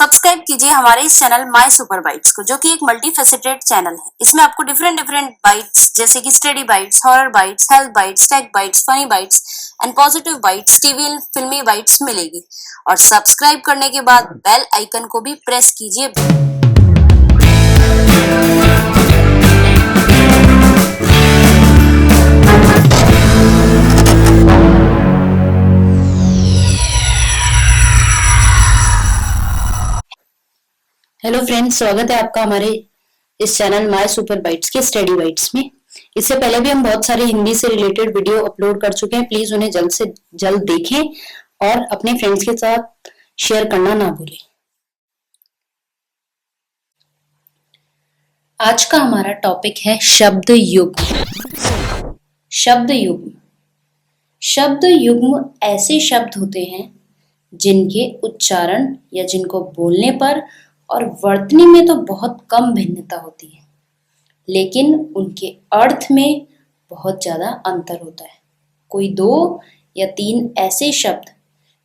Subscribe कीजिए हमारे इस चैनल माय सुपर बाइट्स को, जो कि एक मल्टी फेसेटेड चैनल है। इसमें आपको डिफरेंट डिफरेंट बाइट्स जैसे कि study bites, horror bites, health bites, tech bites, funny bites and positive bites, TV and filmi bites मिलेगी। और सब्सक्राइब करने के बाद बेल आइकन को भी प्रेस कीजिए। हेलो फ्रेंड्स, स्वागत है आपका हमारे इस चैनल माय सुपर बाइट्स के स्टडी बाइट्स में। इससे पहले भी हम बहुत सारे हिंदी से रिलेटेड वीडियो अपलोड कर चुके हैं। प्लीज उन्हें जल्द से जल्द देखें और अपने फ्रेंड्स के साथ शेयर करना ना भूलें। आज का हमारा टॉपिक है शब्द युग्म। शब्द युग्म। शब्द युग्म ऐसे शब्द होते हैं जिनके उच्चारण या जिनको बोलने पर और वर्तनी में तो बहुत कम भिन्नता होती है, लेकिन उनके अर्थ में बहुत ज्यादा अंतर होता है। कोई 2 या 3 ऐसे शब्द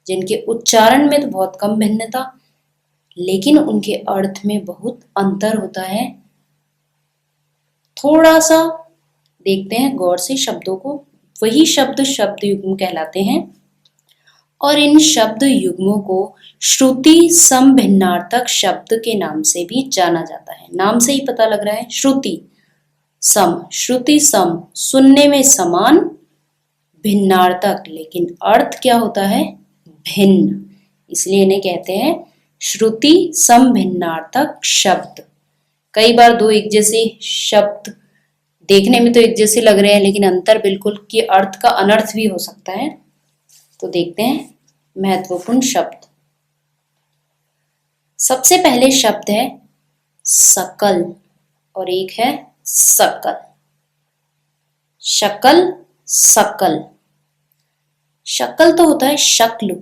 जिनके उच्चारण में तो बहुत कम भिन्नता, लेकिन उनके अर्थ में बहुत अंतर होता है। थोड़ा सा देखते हैं गौर से शब्दों को। वही शब्द शब्द युग्म कहलाते हैं और इन शब्द युग्मों को श्रुति समभिन्नार्थक शब्द के नाम से भी जाना जाता है। नाम से ही पता लग रहा है, श्रुति सम सुनने में समान, भिन्नार्थक लेकिन अर्थ क्या होता है, भिन्न, इसलिए इन्हें कहते हैं श्रुति समभिन्नार्थक शब्द। कई बार 2 एक जैसे शब्द देखने में तो एक जैसे लग रहे हैं, लेकिन अंतर बिल्कुल कि अर्थ का अनर्थ भी हो सकता है। तो देखते हैं महत्वपूर्ण शब्द। सबसे पहले शब्द है सकल और एक है सकल। शकल, सकल। शकल तो होता है शक्ल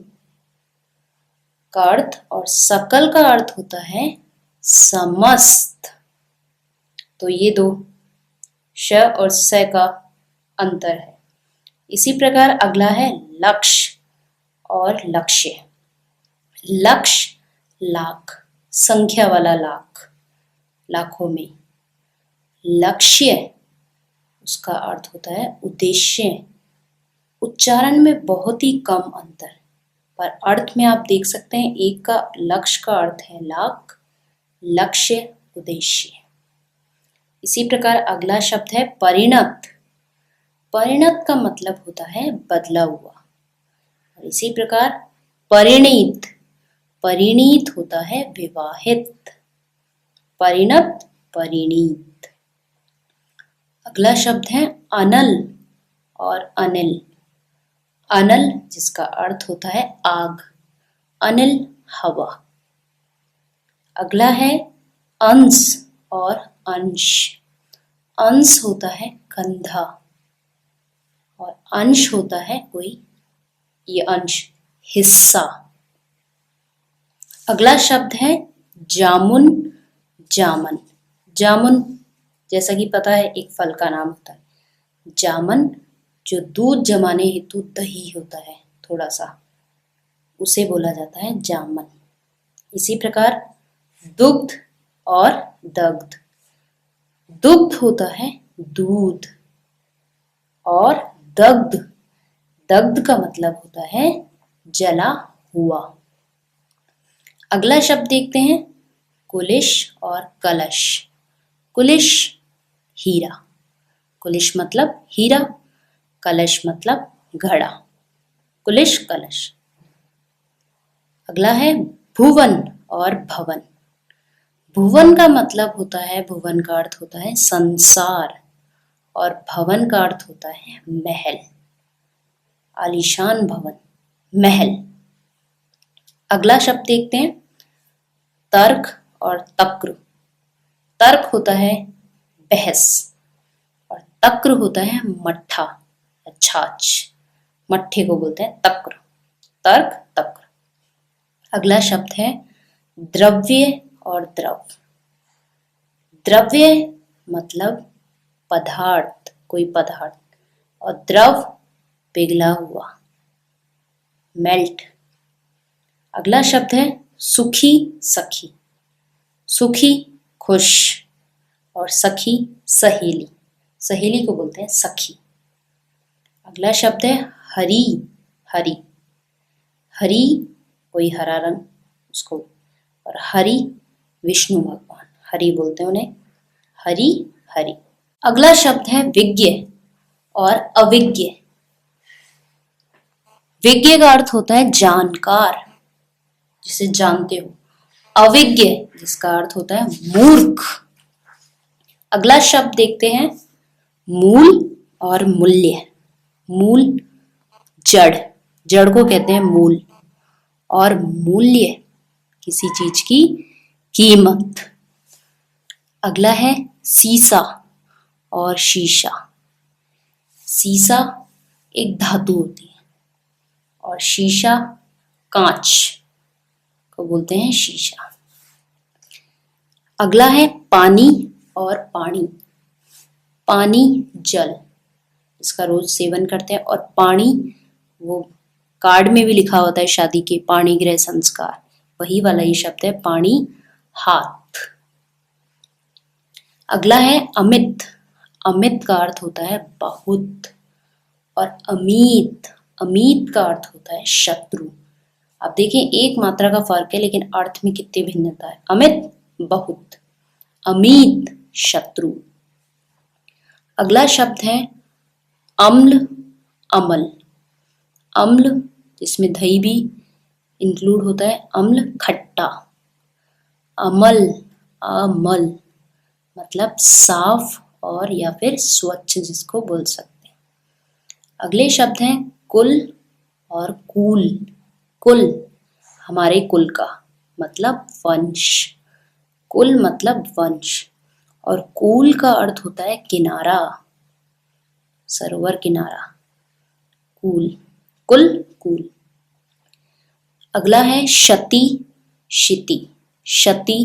का अर्थ और सकल का अर्थ होता है समस्त। तो ये 2 श और स का अंतर है। इसी प्रकार अगला है लक्ष्य और लक्ष्य। लक्ष्य लाख, संख्या वाला लाख, लाखों में। लक्ष्य उसका अर्थ होता है उद्देश्य। उच्चारण में बहुत ही कम अंतर, पर अर्थ में आप देख सकते हैं एक का लक्ष्य का अर्थ है लाख, लक्ष्य उद्देश्य। इसी प्रकार अगला शब्द है परिणत। परिणत का मतलब होता है बदला हुआ। और इसी प्रकार परिणीत, परिणीत होता है विवाहित। परिणत, परिणीत। अगला शब्द है अनल और अनिल। अनल जिसका अर्थ होता है आग, अनिल हवा। अगला है अंश और अंश। अंश होता है कंधा और अंश होता है कोई, ये अंश हिस्सा। अगला शब्द है जामुन, जामन। जामुन जैसा कि पता है एक फल का नाम होता है। जामन जो दूध जमाने हेतु दही होता है थोड़ा सा, उसे बोला जाता है जामन। इसी प्रकार दुग्ध और दग्ध। दुग्ध होता है दूध और दग्ध, दग्ध का मतलब होता है जला हुआ। अगला शब्द देखते हैं कुलिश और कलश। कुलिश हीरा, कुलिश मतलब हीरा, कलश मतलब घड़ा। कुलिश कलश। अगला है भुवन और भवन। भुवन का मतलब होता है, भुवन का अर्थ होता है संसार और भवन का अर्थ होता है महल, आलीशान भवन, महल। अगला शब्द देखते हैं तर्क और तक्र। तर्क होता है बहस और तक्र होता है मट्ठा, छाछ, मट्ठे को बोलते हैं तक्र। तर्क, तक्र। अगला शब्द है द्रव्य और द्रव। द्रव्य मतलब पदार्थ, कोई पदार्थ, और द्रव पिघला हुआ, मेल्ट। अगला शब्द है सुखी सखी, सुखी खुश और सखी सहेली, सहेली को बोलते हैं सखी। अगला शब्द है हरी, हरी, हरी कोई हरा रंग उसको, और हरि विष्णु भगवान, हरि बोलते हैं उन्हें, हरि हरि। अगला शब्द है विज्ञ और अविज्ञ। विज्ञ का अर्थ होता है जानकार, जिसे जानते हो, अविज्ञ जिसका अर्थ होता है मूर्ख। अगला शब्द देखते हैं मूल और मूल्य। मूल जड़, जड़ को कहते हैं मूल, और मूल्य किसी चीज की कीमत। अगला है सीसा और शीशा। सीसा एक धातु होती है और शीशा कांच को बोलते हैं शीशा। अगला है पानी और पानी। पानी जल, इसका रोज सेवन करते हैं, और पानी वो कार्ड में भी लिखा होता है शादी के, पाणी गृह संस्कार, वही वाला ये शब्द है पानी हाथ। अगला है अमित। अमित का अर्थ होता है बहुत, और अमीत, अमीत का अर्थ होता है शत्रु। आप देखें एक मात्रा का फर्क है लेकिन अर्थ में कितनी भिन्नता है। अमित बहुत, अमीत शत्रु। अगला शब्द है अम्ल अमल। अम्ल जिसमें दही भी इंक्लूड होता है, अम्ल खट्टा। अमल, अमल मतलब साफ और या फिर स्वच्छ जिसको बोल सकते हैं। अगले शब्द हैं कुल और कुल। कुल हमारे कुल का मतलब वंश, कुल मतलब वंश, और कुल का अर्थ होता है किनारा, सरोवर किनारा, कुल, कुल कुल। अगला है क्षति क्षति। क्षति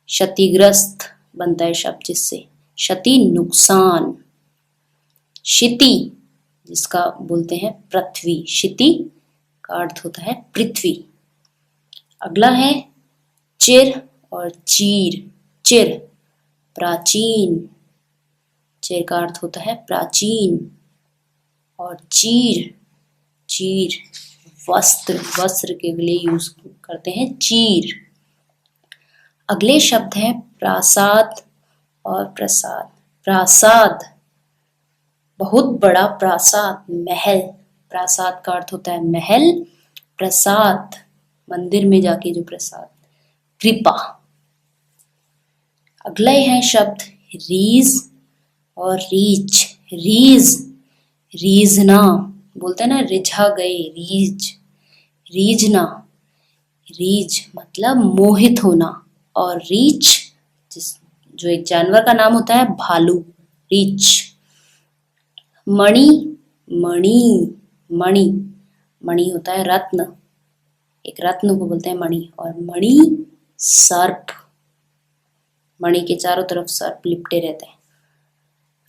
क्षतिग्रस्त बनता है शब्द जिससे, क्षति नुकसान। क्षिति जिसका बोलते हैं पृथ्वी, क्षिति का अर्थ होता है पृथ्वी। अगला है चिर और चीर। चिर प्राचीन, चिर का अर्थ होता है प्राचीन, और चीर, चीर वस्त्र, वस्त्र के लिए यूज करते हैं चीर। अगले शब्द है प्रासाद और प्रसाद। प्रासाद बहुत बड़ा प्रासाद, महल, प्रासाद का अर्थ होता है महल, प्रसाद मंदिर में जाके जो प्रसाद, कृपा। अगले है शब्द रीज और रीच। रीज रीझना बोलते हैं ना, रिझा गए, रीज, रीझना, रीज मतलब मोहित होना, और रीच जो एक जानवर का नाम होता है भालू, रीच। मणि, मणि, मणि, मणि होता है रत्न, एक रत्न को बोलते हैं मणि, और मणि सर्प, मणि के चारों तरफ सर्प लिपटे रहते हैं।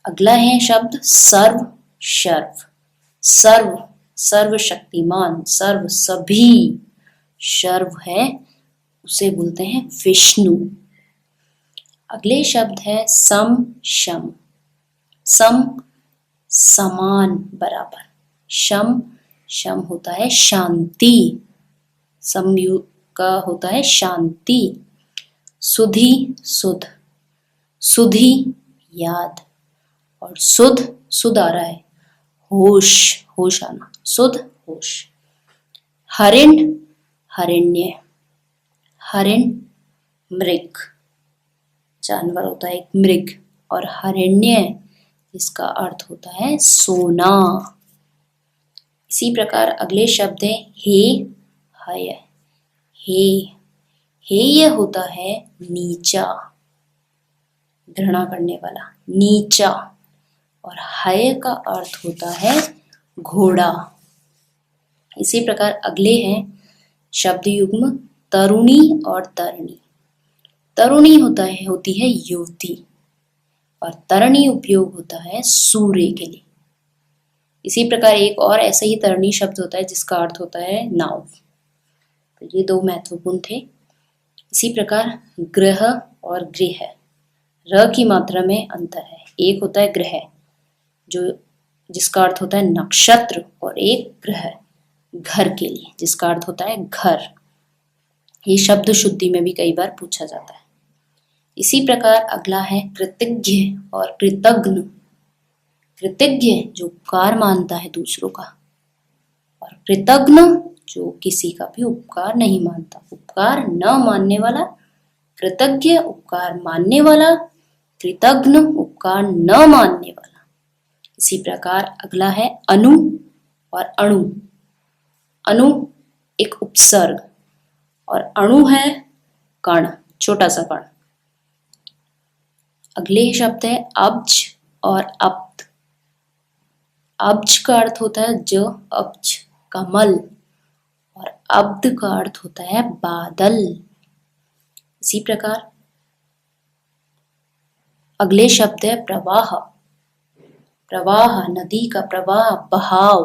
अगला है शब्द सर्व शर्व। सर्व सर्वशक्तिमान, सर्व सभी, शर्व है उसे बोलते हैं विष्णु। अगले शब्द है सम शम। सम समान बराबर, शम शम होता है शांति, समयुग का होता है शांति। सुधि सुध, सुधि याद, और सुध, सुध आ रहा है होश, होश आना, सुध होश। हरिण हरिण्य। हरिण मृग, जानवर होता है एक मृग, और हरिण्य इसका अर्थ होता है सोना। इसी प्रकार अगले शब्द है हे हय। हे, हेय होता है नीचा, घृणा करने वाला, नीचा, और हय का अर्थ होता है घोड़ा। इसी प्रकार अगले हैं शब्द युग्म तरुणी और तरणी। तरुणी होती है युवती, और तरणी उपयोग होता है सूर्य के लिए। इसी प्रकार एक और ऐसा ही तरणी शब्द होता है जिसका अर्थ होता है नाव। तो ये दो महत्वपूर्ण थे। इसी प्रकार ग्रह और गृह, र की मात्रा में अंतर है। एक होता है ग्रह जो जिसका अर्थ होता है नक्षत्र, और एक ग्रह घर के लिए जिसका अर्थ होता है घर। ये शब्द शुद्धि में भी कई बार पूछा जाता है। इसी प्रकार अगला है कृतज्ञ और कृतघ्न। कृतज्ञ जो उपकार मानता है दूसरों का, और कृतघ्न जो किसी का भी उपकार नहीं मानता, उपकार न मानने वाला। कृतज्ञ उपकार मानने वाला, कृतघ्न उपकार न मानने वाला। इसी प्रकार अगला है अनु और अणु। अनु एक उपसर्ग और अणु है कण, छोटा सा कण। अगले शब्द है अब्ज और अब्द। अब्ज का अर्थ होता है ज अब्ज कमल, और अब्द का अर्थ होता है बादल। इसी प्रकार अगले शब्द है प्रवाह। प्रवाह नदी का प्रवाह, बहाव,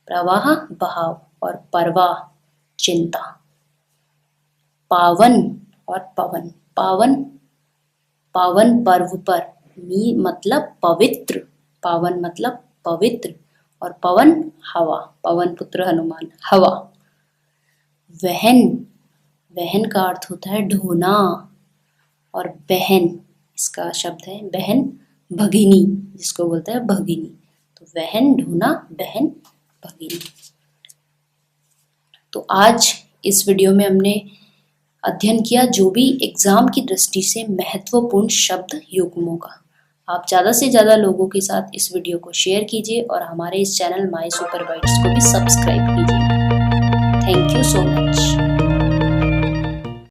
प्रवाह बहाव, और परवाह चिंता। पावन और पवन। पावन पावन पर्व पर, मी मतलब पवित्र, पावन मतलब पवित्र, और पवन हवा, पवन पुत्र हनुमान हवा। वहन, वहन का अर्थ होता है ढोना, और बहन इसका शब्द है बहन, भगिनी जिसको बोलते हैं भगिनी। तो वहन, ढोना, बहन, भगिनी। तो आज इस वीडियो में हमने अध्ययन किया जो भी एग्जाम की दृष्टि से महत्वपूर्ण शब्द युग्मों का। आप ज़्यादा से ज़्यादा लोगों के साथ इस वीडियो को शेयर कीजिए और हमारे इस चैनल माई सुपर बाइट्स को भी सब्सक्राइब कीजिए। Thank you so much.